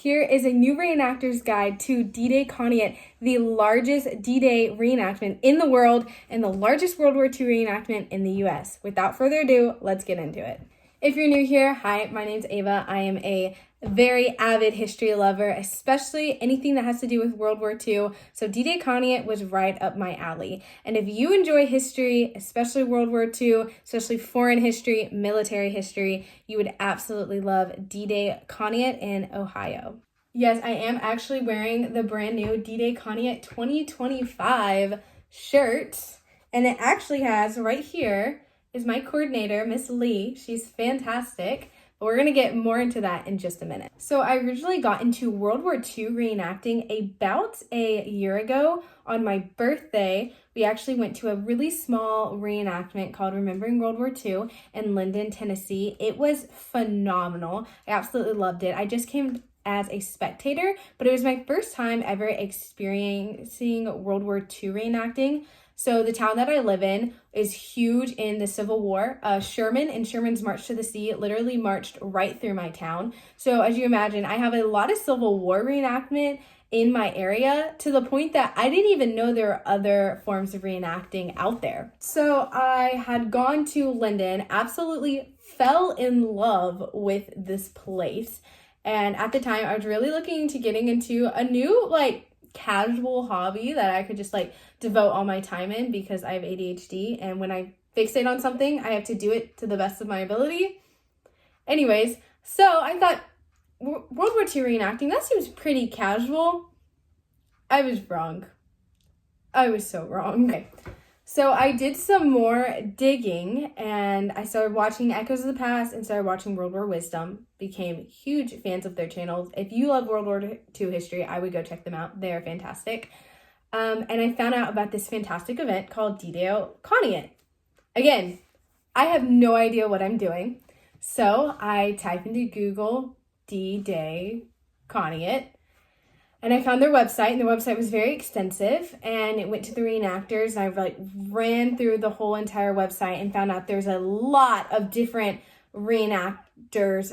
Here is a new reenactor's guide to D-Day Conneaut, the largest D-Day reenactment in the world and the largest World War II reenactment in the US. Without further ado, let's get into it. If you're new here, hi, my name's Ava. I am a very avid history lover, especially anything that has to do with World War II. So D-Day Conneaut was right up my alley. And if you enjoy history, especially World War II, especially foreign history, military history, you would absolutely love D-Day Conneaut in Ohio. Yes, I am actually wearing the brand new D-Day Conneaut 2025 shirt. And it actually has right here is my coordinator, Miss Lee. She's fantastic. But we're going to get more into that in just a minute. So I originally got into World War II reenacting about a year ago on my birthday. We actually went to a really small reenactment called Remembering World War II in Linden, Tennessee. It was phenomenal. I absolutely loved it. I just came as a spectator, but it was my first time ever experiencing World War II reenacting. So the town that I live in is huge in the Civil War. Sherman and Sherman's March to the Sea literally marched right through my town. So as you imagine, I have a lot of Civil War reenactment in my area to the point that I didn't even know there were other forms of reenacting out there. So I had gone to Linden, absolutely fell in love with this place. And at the time, I was really looking into getting into a new, casual hobby that I could just devote all my time in because I have ADHD, and when I fixate on something, I have to do it to the best of my ability. Anyways, so I thought World War II reenacting, that seems pretty casual. I was wrong. I was so wrong. Okay. So I did some more digging and I started watching Echoes of the Past and started watching World War Wisdom. Became huge fans of their channels. If you love World War II history, I would go check them out. They're fantastic. And I found out about this fantastic event called DDAY Conneaut. Again, I have no idea what I'm doing. So I type into Google DDAY Conneaut. And I found their website, and their website was very extensive, and it went to the reenactors, and I ran through the whole entire website and found out there's a lot of different reenactors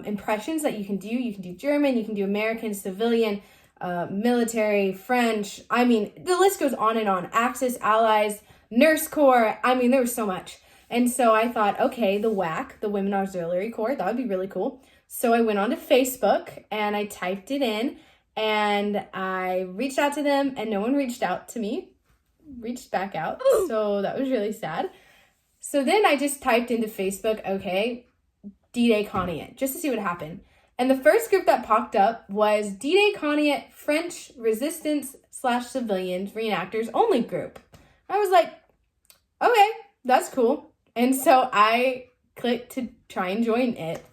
impressions that you can do. You can do German, you can do American, civilian, military, French. I mean, the list goes on and on. Axis, Allies, Nurse Corps. I mean, there was so much. And so I thought, okay, the WAC, the Women Auxiliary Corps, that would be really cool. So I went on to Facebook, and I typed it in. And I reached out to them and no one reached out to me, reached back out. So that was really sad. So then I just typed into Facebook, okay, D-Day Conneaut, just to see what happened. And the first group that popped up was D-Day Conneaut French Resistance / Civilians Reenactors Only group. I was like, okay, that's cool. And so I clicked to try and join it.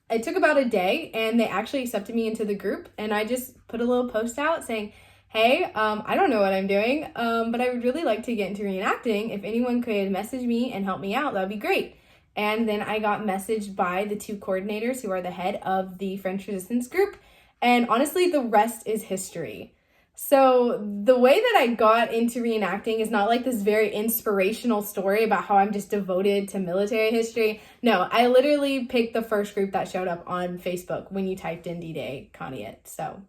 It took about a day and they actually accepted me into the group, and I just put a little post out saying, hey, I don't know what I'm doing, but I would really like to get into reenacting. If anyone could message me and help me out, that would be great. And then I got messaged by the two coordinators who are the head of the French Resistance group. And honestly, the rest is history. So the way that I got into reenacting is not like this very inspirational story about how I'm just devoted to military history. No, I literally picked the first group that showed up on Facebook when you typed in D-Day Conneaut. So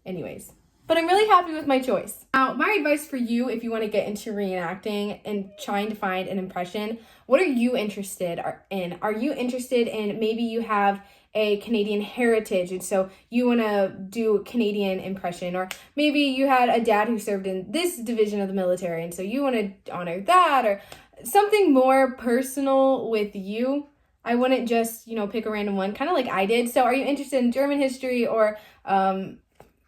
anyways, but I'm really happy with my choice. Now, my advice for you, if you want to get into reenacting and trying to find an impression, what are you interested in? Are you interested in, maybe you have a Canadian heritage, and so you want to do Canadian impression, or maybe you had a dad who served in this division of the military, and so you want to honor that, or something more personal with you. I wouldn't just, pick a random one, kind of like I did. So are you interested in German history or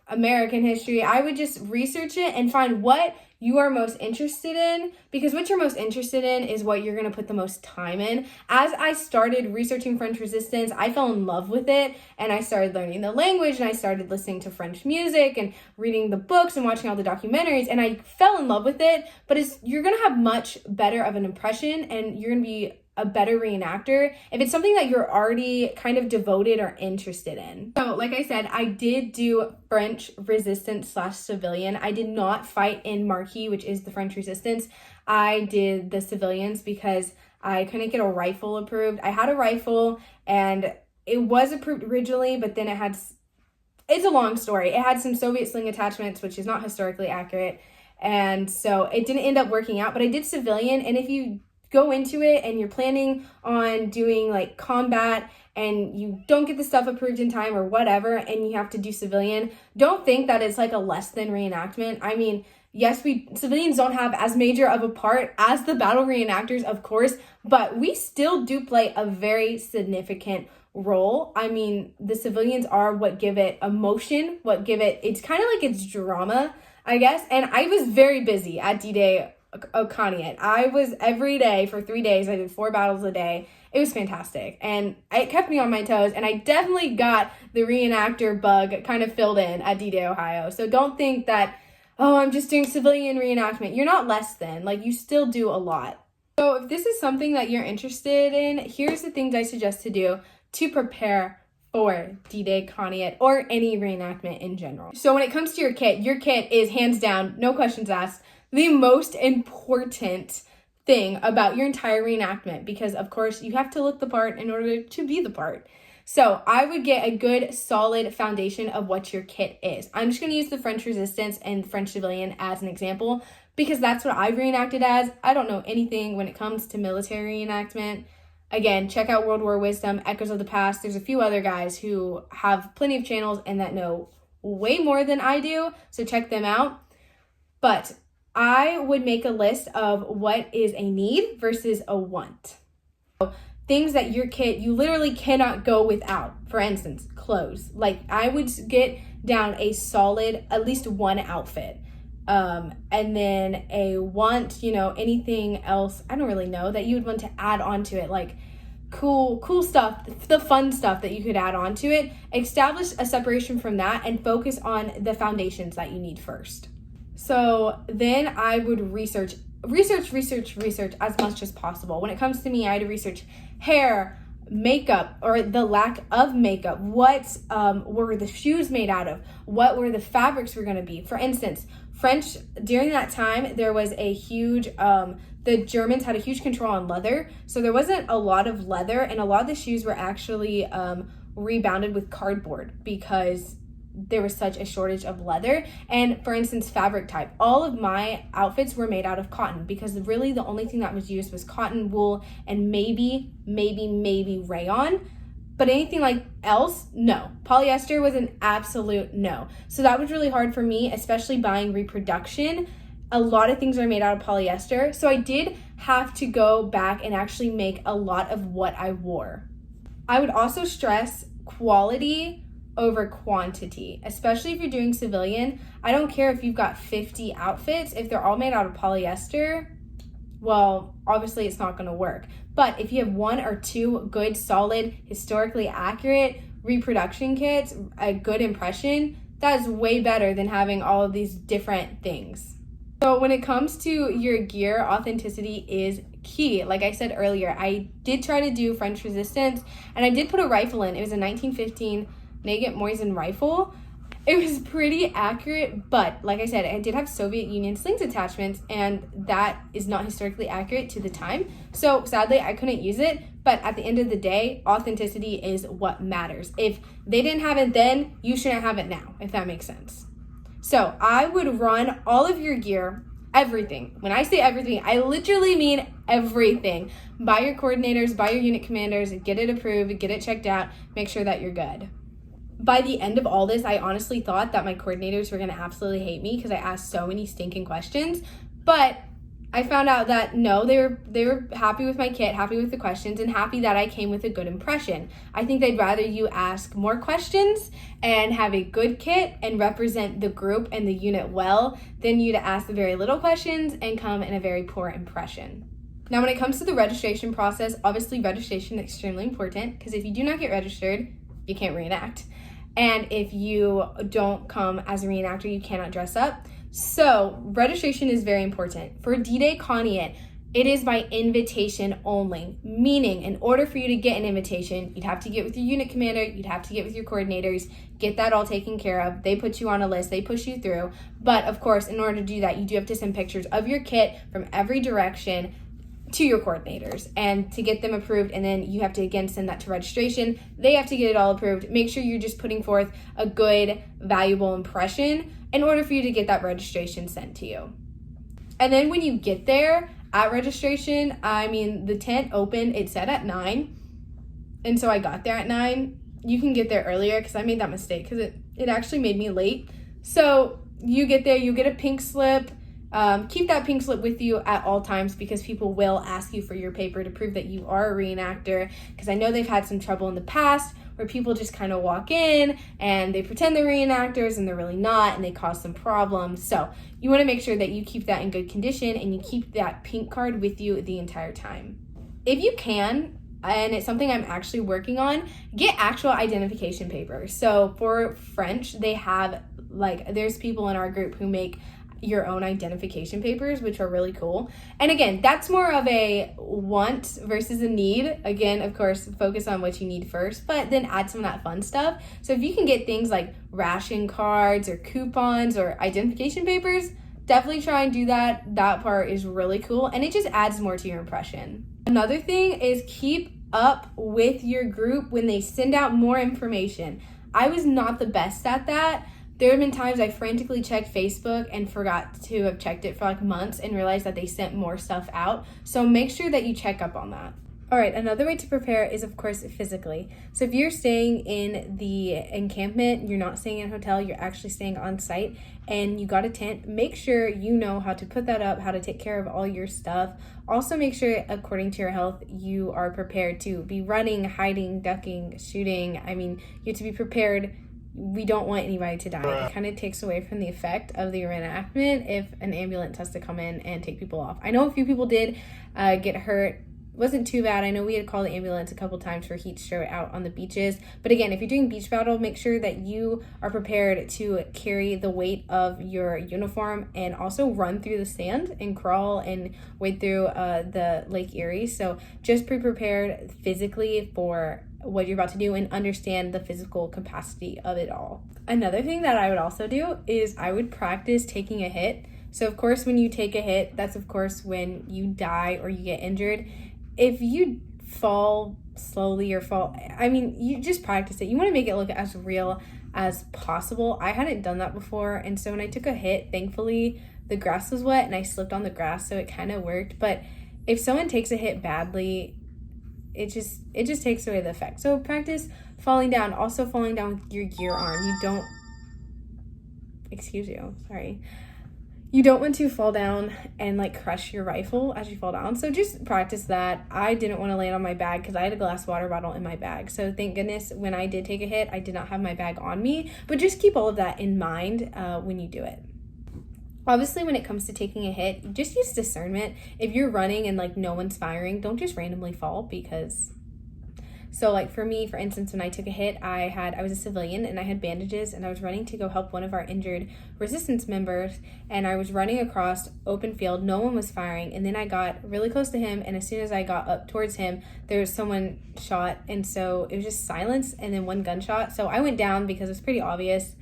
American history? I would just research it and find what you are most interested in, because what you're most interested in is what you're going to put the most time in. As I started researching French resistance, I fell in love with it, and I started learning the language, and I started listening to French music and reading the books and watching all the documentaries, and I fell in love with it. But you're going to have much better of an impression, and you're going to be a better reenactor if it's something that you're already kind of devoted or interested in. So like I said, I did do French resistance / civilian. I did not fight in Marquis, which is the French resistance. I did the civilians because I couldn't get a rifle approved. I had a rifle and it was approved originally, but then it's a long story. It had some Soviet sling attachments, which is not historically accurate. And so it didn't end up working out, but I did civilian. And if you go into it and you're planning on doing like combat and you don't get the stuff approved in time or whatever, and you have to do civilian, don't think that it's like a less than reenactment. I mean, yes, civilians don't have as major of a part as the battle reenactors, of course, but we still do play a very significant role. I mean, the civilians are what give it emotion, it's kind of like it's drama, I guess. And I was very busy at DDAY Conneaut. I was every day for 3 days. I did 4 battles a day. It was fantastic. And it kept me on my toes. And I definitely got the reenactor bug kind of filled in at DDAY Ohio. So don't think that, oh, I'm just doing civilian reenactment. You're not less than. Like, you still do a lot. So if this is something that you're interested in, here's the things I suggest to do to prepare for DDAY Conneaut or any reenactment in general. So when it comes to your kit is hands down, no questions asked, the most important thing about your entire reenactment, because of course you have to look the part in order to be the part. So I would get a good solid foundation of what your kit is. I'm just going to use the French Resistance and French Civilian as an example because that's what I've reenacted as. I don't know anything when it comes to military reenactment. Again, check out World War Wisdom, Echoes of the Past. There's a few other guys who have plenty of channels and that know way more than I do, so check them out. But I would make a list of what is a need versus a want. So, things that your kit, you literally cannot go without. For instance, clothes. Like, I would get down a solid, at least one outfit. And then a want, anything else, I don't really know, that you would want to add on to it, like cool stuff, the fun stuff that you could add on to it. Establish a separation from that and focus on the foundations that you need first. So then I would research as much as possible. When it comes to me, I had to research hair, makeup, or the lack of makeup. What were the shoes made out of? What were the fabrics were going to be? For instance, French, during that time, there was a huge, the Germans had a huge control on leather. So there wasn't a lot of leather, and a lot of the shoes were actually rebounded with cardboard because there was such a shortage of leather. And for instance, fabric type, all of my outfits were made out of cotton because really the only thing that was used was cotton, wool, and maybe rayon. But anything like else, no. Polyester was an absolute no. So that was really hard for me, especially buying reproduction. A lot of things are made out of polyester. So I did have to go back and actually make a lot of what I wore. I would also stress quality over quantity, especially if you're doing civilian. I don't care if you've got 50 outfits. If they're all made out of polyester, well, obviously it's not going to work. But if you have 1 or 2 good, solid, historically accurate reproduction kits, a good impression, that is way better than having all of these different things. So when it comes to your gear, authenticity is key. Like I said earlier, I did try to do French Resistance, and I did put a rifle in. It was a 1915 Nagant Mosin rifle. It was pretty accurate, but like I said, I did have Soviet Union slings attachments, and that is not historically accurate to the time. So sadly, I couldn't use it, but at the end of the day, authenticity is what matters. If they didn't have it then, you shouldn't have it now, if that makes sense. So I would run all of your gear, everything. When I say everything, I literally mean everything. Buy your coordinators, buy your unit commanders, get it approved, get it checked out, make sure that you're good. By the end of all this, I honestly thought that my coordinators were going to absolutely hate me because I asked so many stinking questions, but I found out that no, they were happy with my kit, happy with the questions, and happy that I came with a good impression. I think they'd rather you ask more questions and have a good kit and represent the group and the unit well than you to ask the very little questions and come in a very poor impression. Now, when it comes to the registration process, obviously registration is extremely important because if you do not get registered, you can't reenact. And if you don't come as a reenactor, you cannot dress up. So registration is very important. For DDAY Conneaut, it is by invitation only, meaning in order for you to get an invitation, you'd have to get with your unit commander, you'd have to get with your coordinators, get that all taken care of. They put you on a list, they push you through. But of course, in order to do that, you do have to send pictures of your kit from every direction, to your coordinators and to get them approved, and then you have to again send that to registration. They have to get it all approved. Make sure you're just putting forth a good, valuable impression in order for you to get that registration sent to you. And then when you get there at registration, the tent opened, it said at 9, and so I got there at 9. You can get there earlier because I made that mistake because it actually made me late. So you get there, you get a pink slip. Keep that pink slip with you at all times because people will ask you for your paper to prove that you are a reenactor, because I know they've had some trouble in the past where people just kind of walk in and they pretend they're reenactors and they're really not, and they cause some problems. So you want to make sure that you keep that in good condition and you keep that pink card with you the entire time. If you can, and it's something I'm actually working on, get actual identification papers. So for French, they have there's people in our group who make your own identification papers, which are really cool. And again, that's more of a want versus a need. Again, of course, focus on what you need first, but then add some of that fun stuff. So if you can get things like ration cards or coupons or identification papers, definitely try and do that. That part is really cool, and it just adds more to your impression. Another thing is keep up with your group when they send out more information. I was not the best at that. There have been times I frantically checked Facebook and forgot to have checked it for months and realized that they sent more stuff out. So make sure that you check up on that. All right, another way to prepare is, of course, physically. So if you're staying in the encampment, you're not staying in a hotel, you're actually staying on site, and you got a tent, make sure you know how to put that up, how to take care of all your stuff. Also make sure, according to your health, you are prepared to be running, hiding, ducking, shooting. You have to be prepared. We don't want anybody to die. It kind of takes away from the effect of the reenactment if an ambulance has to come in and take people off. I know a few people did get hurt. Wasn't too bad. I know we had called the ambulance a couple times for heat stroke out on the beaches. But again, if you're doing beach battle, make sure that you are prepared to carry the weight of your uniform and also run through the sand and crawl and wade through the Lake Erie. So just be prepared physically for what you're about to do and understand the physical capacity of it all. Another thing that I would also do is I would practice taking a hit. So of course, when you take a hit, that's of course when you die or you get injured. If you fall slowly or you just practice it. You want to make it look as real as possible. I hadn't done that before, and so when I took a hit, thankfully the grass was wet and I slipped on the grass, so it kind of worked. But if someone takes a hit badly, it just takes away the effect. So practice falling down. Also falling down with your gear on. You don't want to fall down and crush your rifle as you fall down. So just practice that. I didn't want to land on my bag because I had a glass water bottle in my bag. So thank goodness when I did take a hit, I did not have my bag on me. But just keep all of that in mind when you do it. Obviously, when it comes to taking a hit, just use discernment. If you're running and no one's firing, don't just randomly fall because... So for me, for instance, when I took a hit, I was a civilian and I had bandages and I was running to go help one of our injured resistance members, and I was running across open field. No one was firing, and then I got really close to him, and as soon as I got up towards him, there was someone shot, and so it was just silence and then one gunshot. So I went down because it's pretty obvious.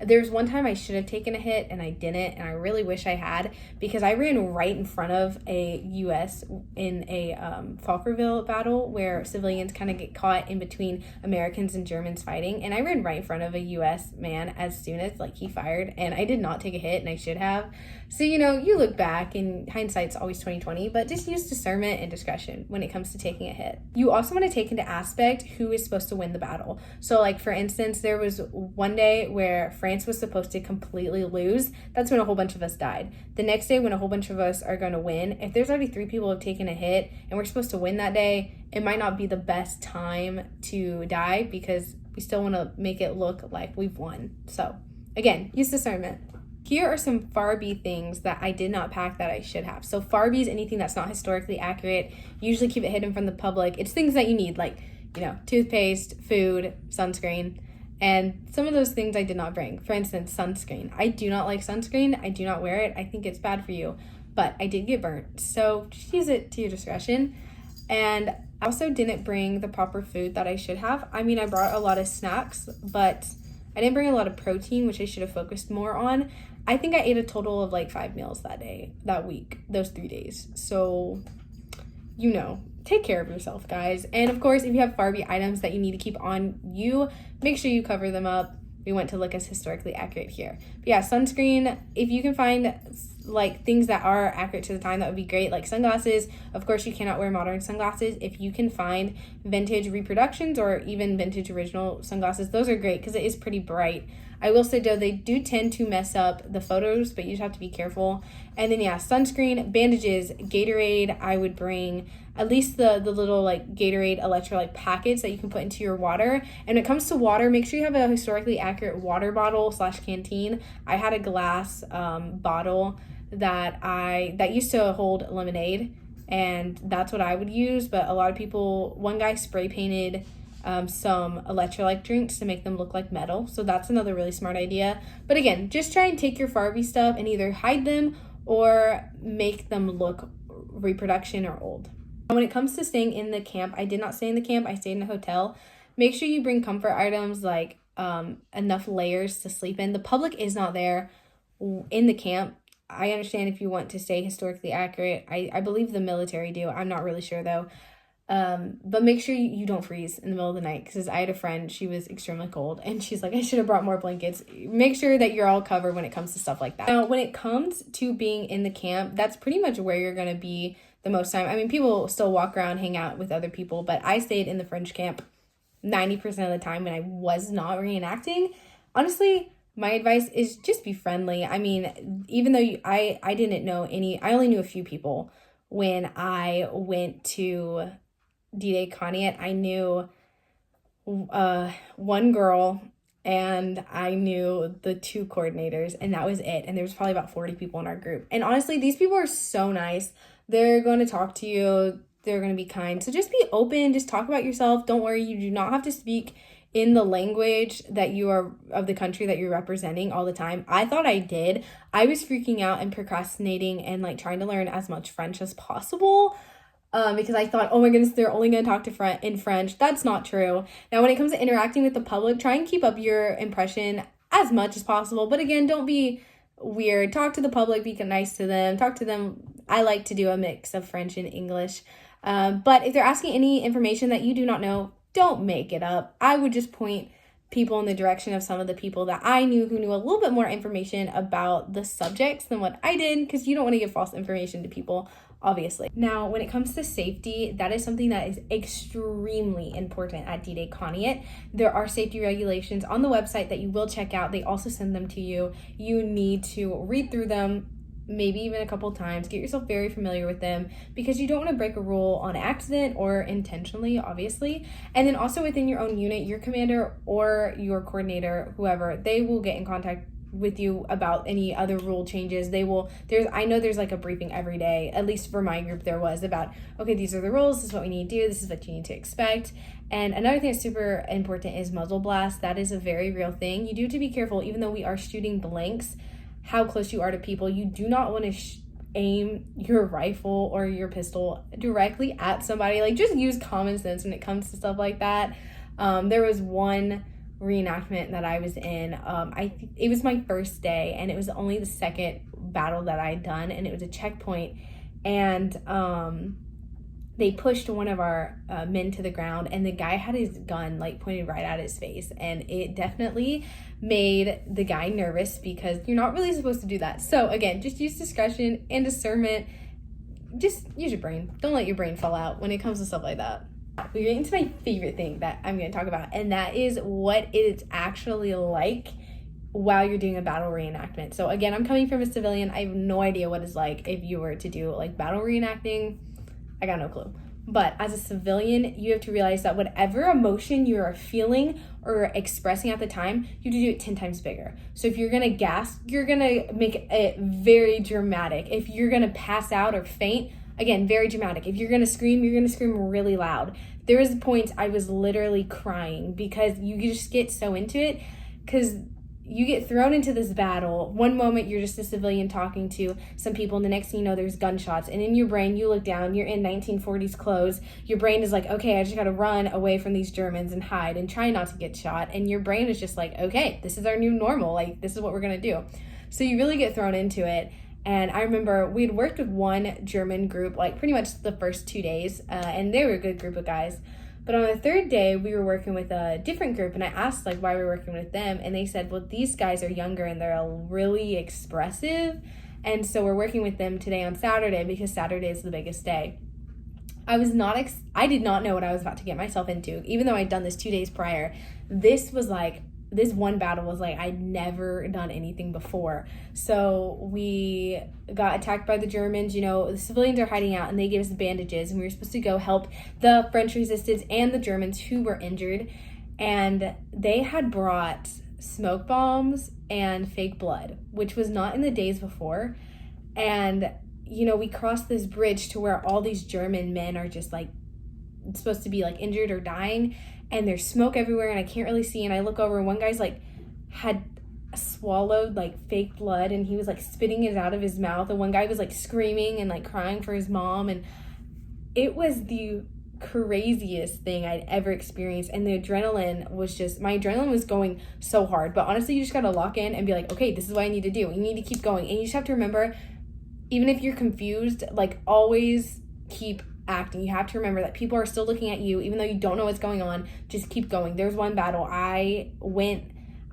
There was one time I should have taken a hit and I didn't, and I really wish I had, because I ran right in front of a U.S. in a Falkerville battle where civilians kind of get caught in between Americans and Germans fighting, and I ran right in front of a U.S. man as soon as he fired, and I did not take a hit, and I should have. So you look back, and hindsight's always 20/20, but just use discernment and discretion when it comes to taking a hit. You also want to take into aspect who is supposed to win the battle. So for instance, there was one day where France was supposed to completely lose. That's when a whole bunch of us died. The next day, when a whole bunch of us are going to win, if there's already 3 people who have taken a hit and we're supposed to win that day, it might not be the best time to die because we still want to make it look like we've won. So again, use discernment. Here are some Farbie things that I did not pack that I should have. So Farbie is anything that's not historically accurate. Usually keep it hidden from the public. It's things that you need, toothpaste, food, sunscreen. And some of those things I did not bring. For instance, sunscreen. I do not like sunscreen. I do not wear it. I think it's bad for you. But I did get burnt. So just use it to your discretion. And I also didn't bring the proper food that I should have. I brought a lot of snacks, but I didn't bring a lot of protein, which I should have focused more on. I think I ate a total of 5 meals that week, those 3 days. So take care of yourself, guys. And of course, if you have Barbie items that you need to keep on you, make sure you cover them up. We want to look as historically accurate here. But yeah, sunscreen, if you can find like things that are accurate to the time, that would be great. Like sunglasses, of course you cannot wear modern sunglasses. If you can find vintage reproductions or even vintage original sunglasses, those are great because it is pretty bright. I will say though, they do tend to mess up the photos, but you just have to be careful. And then yeah, sunscreen, bandages, Gatorade. I would bring at least the little like Gatorade electrolyte packets that you can put into your water. And when it comes to water, make sure you have a historically accurate water bottle / canteen. I had a glass bottle that used to hold lemonade, and that's what I would use. But a lot of people, one guy spray painted some electrolyte drinks to make them look like metal. So that's another really smart idea. But again, just try and take your Barbie stuff and either hide them or make them look reproduction or old. When it comes to staying in the camp, I did not stay in the camp. I stayed in a hotel. Make sure you bring comfort items like enough layers to sleep in. The public is not there in the camp. I understand if you want to stay historically accurate. I believe the military do. I'm not really sure though. But make sure you don't freeze in the middle of the night, because I had a friend, she was extremely cold and she's like, I should have brought more blankets. Make sure that you're all covered when it comes to stuff like that. Now, when it comes to being in the camp, that's pretty much where you're going to be the most time. I mean, people still walk around, hang out with other people, but I stayed in the French camp 90% of the time when I was not reenacting. Honestly, my advice is just be friendly. I mean, even though I didn't know I only knew a few people when I went to DDAY Conneaut. I knew one girl and I knew the 2 coordinators, and that was it. And there was probably about 40 people in our group. And honestly, these people are so nice. They're going to talk to you. They're going to be kind. So just be open. Just talk about yourself. Don't worry. You do not have to speak in the language that you are of the country that you're representing all the time. I thought I did. I was freaking out and procrastinating and like trying to learn as much French as possible. Because I thought, oh my goodness, they're only going to talk in French. That's not true. Now, when it comes to interacting with the public, try and keep up your impression as much as possible. But again, don't be weird. Talk to the public, be nice to them, talk to them. I like to do a mix of French and English. But if they're asking any information that you do not know, don't make it up. I would just point people in the direction of some of the people that I knew who knew a little bit more information about the subjects than what I did, because you don't want to give false information to people, obviously. Now, when it comes to safety, that is something that is extremely important at DDAY Conneaut. There are safety regulations on the website that you will check out. They also send them to you. You need to read through them, maybe even a couple times, get yourself very familiar with them, because you don't want to break a rule on accident or intentionally, obviously. And then also within your own unit, your commander or your coordinator, whoever, they will get in contact with you about any other rule changes. I know there's like a briefing every day, at least for my group there was, about, okay, these are the rules, this is what we need to do, this is what you need to expect. And another thing that's super important is muzzle blast. That is a very real thing. You do have to be careful, even though we are shooting blanks, how close you are to people. You do not want to aim your rifle or your pistol directly at somebody. Like, just use common sense when it comes to stuff like that. There was one reenactment that I was in. It was my first day, and it was only the second battle that I had done, and it was a checkpoint, and they pushed one of our men to the ground, and the guy had his gun like pointed right at his face, and it definitely made the guy nervous, because you're not really supposed to do that. So again, just use discretion and discernment. Just use your brain. Don't let your brain fall out when it comes to stuff like that. We're getting to my favorite thing that I'm going to talk about, and that is what it's actually like while you're doing a battle reenactment. So again, I'm coming from a civilian. I have no idea what it's like if you were to do like battle reenacting. I got no clue. But as a civilian, you have to realize that whatever emotion you are feeling or expressing at the time, you have to do it 10 times bigger. So if you're going to gasp, you're going to make it very dramatic. If you're going to pass out or faint, again, very dramatic. If you're going to scream, you're going to scream really loud. There was points I was literally crying, because you just get so into it, because you get thrown into this battle. One moment you're just a civilian talking to some people, and the next thing you know, there's gunshots. And in your brain, you look down, you're in 1940s clothes. Your brain is like, okay, I just got to run away from these Germans and hide and try not to get shot. And your brain is just like, okay, this is our new normal. Like, this is what we're going to do. So you really get thrown into it. And I remember we had worked with one German group, like pretty much the first 2 days, and they were a good group of guys. But on the third day, we were working with a different group, and I asked like why we were working with them, and they said, well, these guys are younger and they're really expressive, and so we're working with them today on Saturday because Saturday is the biggest day. I did not know what I was about to get myself into, even though I'd done this 2 days prior. This one battle was like I'd never done anything before. So we got attacked by the Germans. The civilians are hiding out and they gave us bandages, and we were supposed to go help the French resistance and the Germans who were injured. And they had brought smoke bombs and fake blood, which was not in the days before. And we crossed this bridge to where all these German men are just like supposed to be like injured or dying, and there's smoke everywhere and I can't really see, and I look over and one guy's like had swallowed like fake blood and he was like spitting it out of his mouth, and one guy was like screaming and like crying for his mom, and it was the craziest thing I'd ever experienced. And my adrenaline was going so hard. But honestly, you just gotta lock in and be like, okay, this is what I need to do. You need to keep going, and you just have to remember, even if you're confused, like always keep acting. You have to remember that people are still looking at you, even though you don't know what's going on. Just keep going. There's one battle I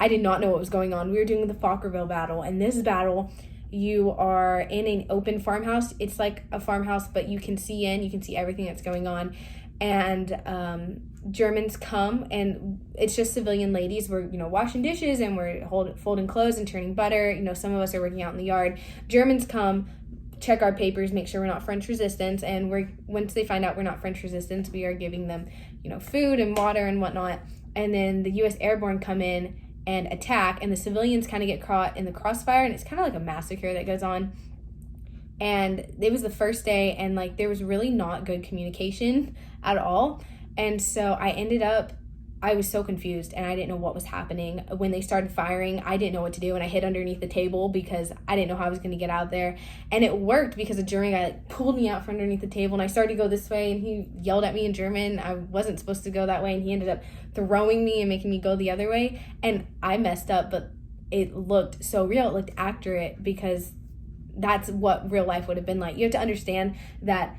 did not know what was going on. We were doing the Fockerville battle, and this battle, you are in an open farmhouse. It's like a farmhouse, but you can see everything that's going on. And Germans come, and it's just civilian ladies. We're washing dishes and we're folding clothes and turning butter. Some of us are working out in the yard. Germans come, check our papers, make sure we're not French resistance, and once they find out we're not French resistance, we are giving them food and water and whatnot. And then the U.S. airborne come in and attack, and the civilians kind of get caught in the crossfire, and it's kind of like a massacre that goes on. And it was the first day, and like there was really not good communication at all. And so I was so confused, and I didn't know what was happening. When they started firing, I didn't know what to do, and I hid underneath the table because I didn't know how I was going to get out there. And it worked because a German guy pulled me out from underneath the table, and I started to go this way, and he yelled at me in German. I wasn't supposed to go that way, and he ended up throwing me and making me go the other way. And I messed up, but it looked so real. It looked accurate because that's what real life would have been like. You have to understand that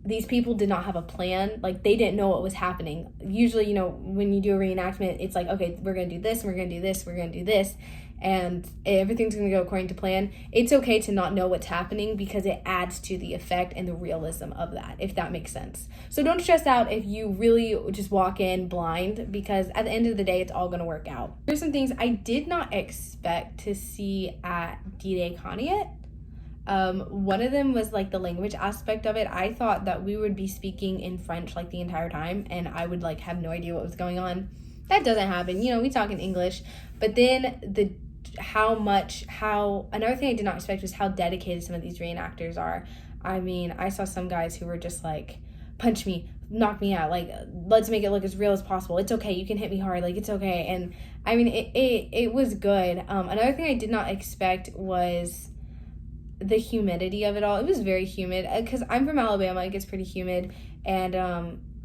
these people did not have a plan. Like, they didn't know what was happening. Usually, when you do a reenactment, it's like, okay, we're going to do this, we're going to do this, we're going to do this, and everything's going to go according to plan. It's okay to not know what's happening because it adds to the effect and the realism of that, if that makes sense. So don't stress out if you really just walk in blind, because at the end of the day, it's all going to work out. There's some things I did not expect to see at DDAY Conneaut. One of them was like the language aspect of it. I thought that we would be speaking in French like the entire time, and I would like have no idea what was going on. That doesn't happen. We talk in English. But then another thing I did not expect was how dedicated some of these reenactors are. I mean, I saw some guys who were just like, punch me, knock me out, like, let's make it look as real as possible. It's okay, you can hit me hard, like, it's okay. And I mean, it was good. Another thing I did not expect was the humidity of it all. It was very humid because I'm from Alabama. It gets pretty humid, and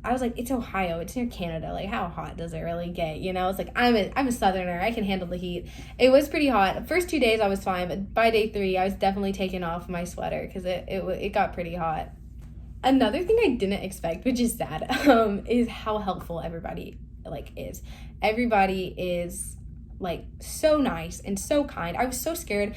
I was like, it's Ohio, it's near Canada, like how hot does it really get? It's like I'm a southerner, I can handle the heat. It was pretty hot. The first 2 days I was fine, but by day 3 I was definitely taking off my sweater because it got pretty hot. Another thing I didn't expect, which is sad, is how helpful everybody is. Everybody is like so nice and so kind. I was so scared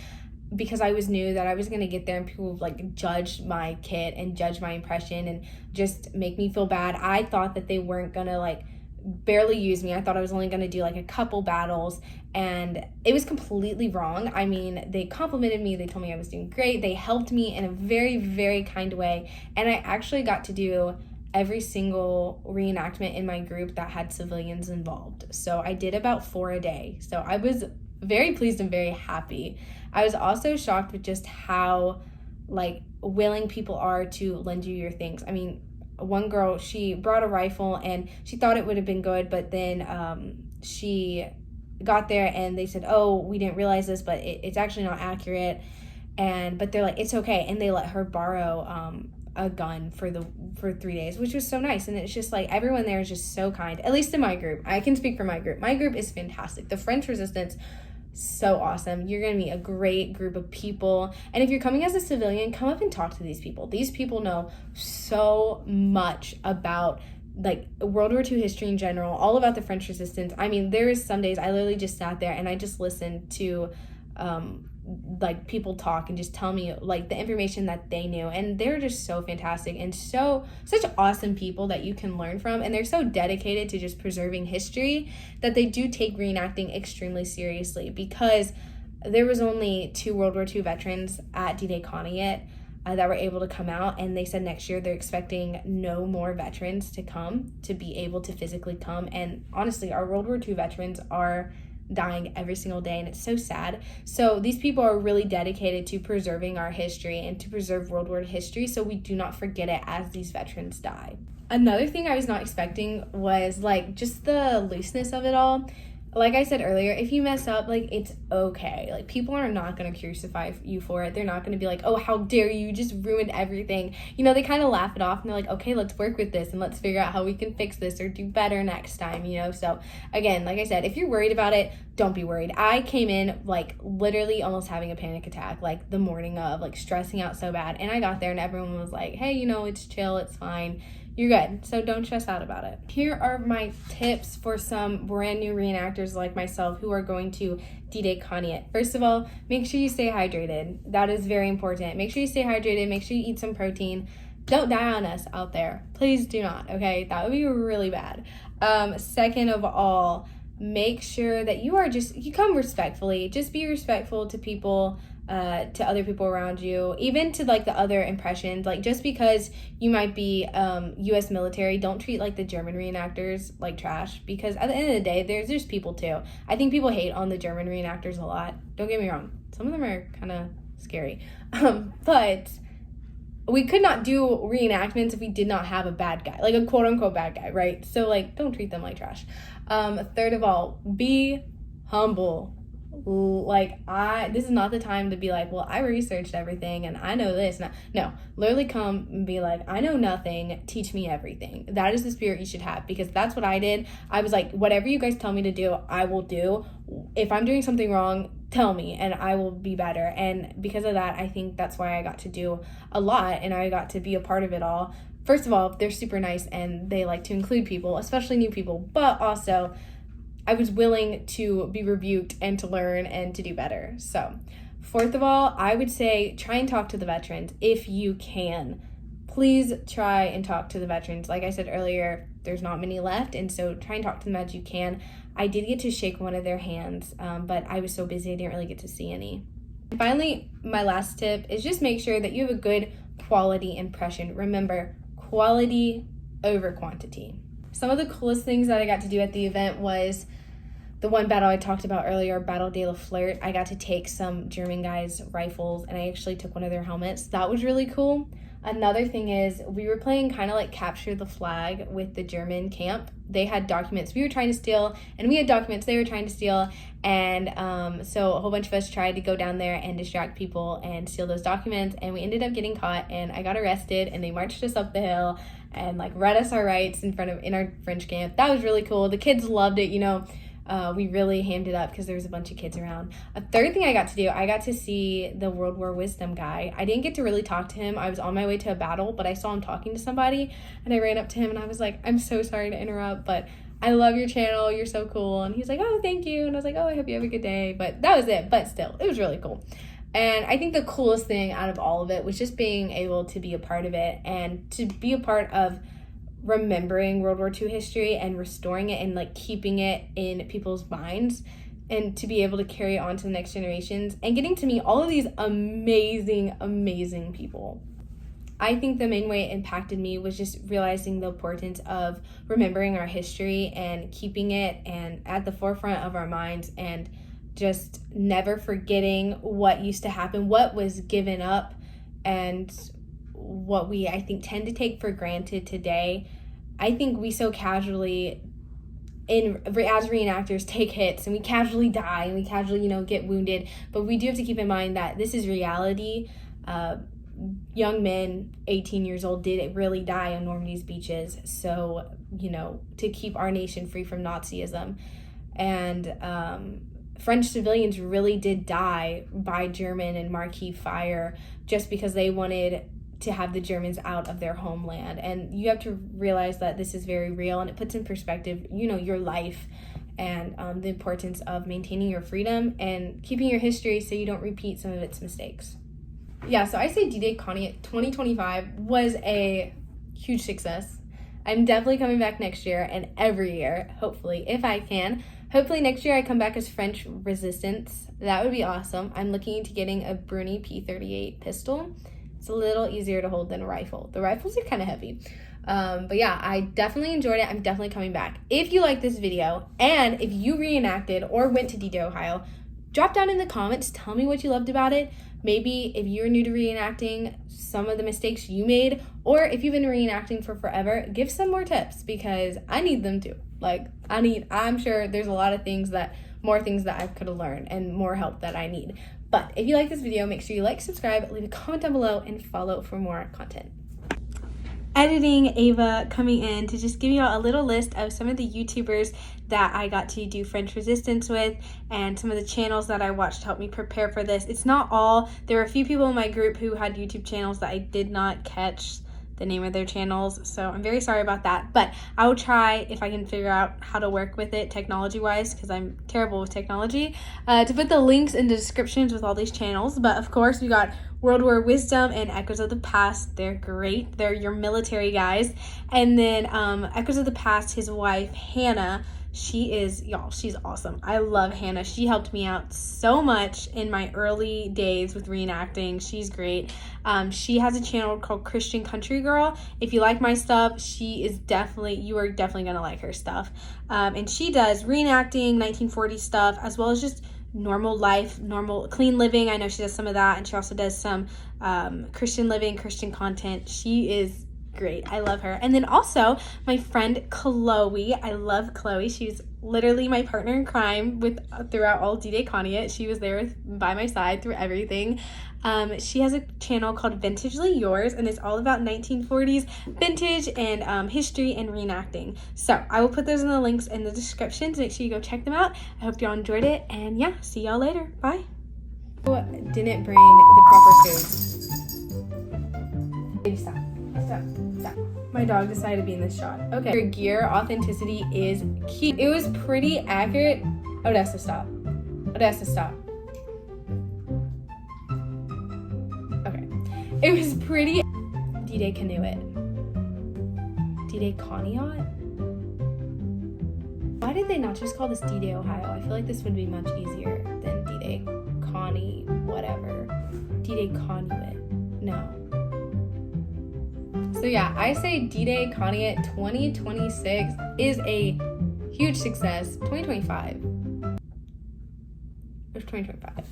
because I was new that I was going to get there and people would like judge my kit and judge my impression and just make me feel bad. I thought that they weren't going to like barely use me. I thought I was only going to do like a couple battles, and it was completely wrong. I mean, they complimented me. They told me I was doing great. They helped me in a very, very kind way. And I actually got to do every single reenactment in my group that had civilians involved. So I did about 4 a day. So I was very pleased and very happy. I was also shocked with just how like willing people are to lend you your things. I mean, one girl, she brought a rifle and she thought it would have been good, but then she got there and they said, oh, we didn't realize this, but it's actually not accurate. But they're like, it's okay. And they let her borrow a gun for 3 days, which was so nice. And it's just like everyone there is just so kind, at least in my group. I can speak for my group. My group is fantastic. The French resistance, so awesome. You're going to meet a great group of people. And if you're coming as a civilian, come up and talk to these people. These people know so much about like World War II history in general, all about the French Resistance. I mean, there is some days I literally just sat there and I just listened to like people talk and just tell me like the information that they knew, and they're just so fantastic and such awesome people that you can learn from, and they're so dedicated to just preserving history that they do take reenacting extremely seriously, because there was only 2 World War II veterans at DDAY Conneaut that were able to come out, and they said next year they're expecting no more veterans to come, to be able to physically come. And honestly, our World War II veterans are dying every single day, and it's so sad. So these people are really dedicated to preserving our history and to preserve World War history so we do not forget it as these veterans die. Another thing I was not expecting was like just the looseness of it all. Like I said earlier, if you mess up, like, it's okay. Like, people are not going to crucify you for it. They're not going to be like, oh, how dare you, just ruined everything. You know, they kind of laugh it off, and they're like, okay, let's work with this, and let's figure out how we can fix this or do better next time, you know? So, again, like I said, if you're worried about it, don't be worried. I came in, like, literally almost having a panic attack, like, the morning of, like, stressing out so bad. And I got there, and everyone was like, hey, you know, it's chill, it's fine. You're good, so don't stress out about it. Here are my tips for some brand new reenactors like myself who are going to DDAY Conneaut. First of all, make sure you stay hydrated. That is very important. Make sure you stay hydrated, make sure you eat some protein. Don't die on us out there. Please do not, okay? That would be really bad. Second of all, make sure that you come respectfully. Just be respectful to people, to other people around you, even to like the other impressions. Like, just because you might be US military, don't treat like the German reenactors like trash, because at the end of the day, there's people too. I think people hate on the German reenactors a lot. Don't get me wrong, some of them are kind of scary, but we could not do reenactments if we did not have a bad guy, like a quote-unquote bad guy, right? So like, don't treat them like trash. Third of all, be humble. Like, this is not the time to be like, well, I researched everything and I know this. No, literally come and be like, I know nothing, teach me everything. That is the spirit you should have, because that's what I did. I was like, whatever you guys tell me to do, I will do. If I'm doing something wrong, tell me and I will be better. And because of that, I think that's why I got to do a lot and I got to be a part of it all. First of all, they're super nice and they like to include people, especially new people, but also I was willing to be rebuked and to learn and to do better. So, fourth of all, I would say try and talk to the veterans if you can. Please try and talk to the veterans. Like I said earlier, there's not many left, and so try and talk to them as you can. I did get to shake one of their hands, but I was so busy I didn't really get to see any. And finally, my last tip is just make sure that you have a good quality impression. Remember, quality over quantity. Some of the coolest things that I got to do at the event was the one battle I talked about earlier, Battle de la Flirt. I got to take some German guys' rifles and I actually took one of their helmets. That was really cool. Another thing is we were playing kind of like capture the flag with the German camp. They had documents we were trying to steal and we had documents they were trying to steal. And so a whole bunch of us tried to go down there and distract people and steal those documents. And we ended up getting caught and I got arrested and they marched us up the hill and like read us our rights in our French camp. That was really cool. The kids loved it, you know. We really hammed it up because there was a bunch of kids around. A third thing I got to do, I got to see the World War Wisdom guy. I didn't get to really talk to him. I was on my way to a battle, but I saw him talking to somebody, and I ran up to him, and I was like, I'm so sorry to interrupt, but I love your channel. You're so cool. And he's like, oh, thank you. And I was like, oh, I hope you have a good day. But that was it. But still, it was really cool. And I think the coolest thing out of all of it was just being able to be a part of it and to be a part of remembering World War II history and restoring it and like keeping it in people's minds, and to be able to carry it on to the next generations and getting to meet all of these amazing people. I think the main way it impacted me was just realizing the importance of remembering our history and keeping it and at the forefront of our minds, and just never forgetting what used to happen, what was given up, and what we, I think, tend to take for granted today. I think we so casually, as reenactors, take hits and we casually die and we casually, you know, get wounded. But we do have to keep in mind that this is reality. Young men, 18 years old, did really die on Normandy's beaches. So, you know, to keep our nation free from Nazism. And French civilians really did die by German and Marquis fire just because they wanted to have the Germans out of their homeland. And you have to realize that this is very real, and it puts in perspective, your life and the importance of maintaining your freedom and keeping your history so you don't repeat some of its mistakes. Yeah, so I say D-Day Conneaut 2025 was a huge success. I'm definitely coming back next year and every year, hopefully, if I can. Hopefully next year I come back as French Resistance. That would be awesome. I'm looking into getting a Bruni P38 pistol. It's a little easier to hold than a rifle. The rifles are kind of heavy. But yeah, I definitely enjoyed it. I'm definitely coming back. If you like this video, and if you reenacted or went to D-Day Ohio, drop down in the comments, tell me what you loved about it. Maybe if you're new to reenacting, some of the mistakes you made, or if you've been reenacting for forever, give some more tips because I need them too. I'm sure there's a lot of more things that I could have learned and more help that I need. But if you like this video, make sure you like, subscribe, leave a comment down below, and follow for more content. Editing Ava coming in to just give you all a little list of some of the YouTubers that I got to do French Resistance with and some of the channels that I watched to help me prepare for this. It's not all. There were a few people in my group who had YouTube channels that I did not catch the name of their channels, so I'm very sorry about that, but I will try, if I can figure out how to work with it technology wise, because I'm terrible with technology, to put the links in the descriptions with all these channels. But of course we got World War Wisdom and Echoes of the Past. They're great. They're your military guys. And then Echoes of the Past, his wife Hannah, she's awesome. I love Hannah. She helped me out so much in my early days with reenacting. She's great. She has a channel called Christian Country Girl. If you like my stuff, you are definitely gonna like her stuff. And she does reenacting, 1940s stuff, as well as just normal life, normal clean living. I know she does some of that, and she also does some Christian living, Christian content. She is great. I love her. And then also my friend Chloe. I love Chloe. She's literally my partner in crime throughout all D-Day Conneaut. She was there by my side through everything. She has a channel called Vintagely Yours, and it's all about 1940s vintage and history and reenacting. So I will put those in the links in the description, so make sure you go check them out. I hope y'all enjoyed it, and yeah, see y'all later. Bye. Didn't bring the proper food. Stop. My dog decided to be in this shot. Okay. Your gear authenticity is key. It was pretty accurate. Odessa, stop. Odessa, stop. Okay. It was pretty. D-Day Conneaut. D-Day Conneaut? Why did they not just call this D-Day Ohio? I feel like this would be much easier than D-Day Connie, whatever. D-Day Conneaut. No. So yeah, I say D-Day Conneaut 2026 is a huge success. 2025. It was 2025.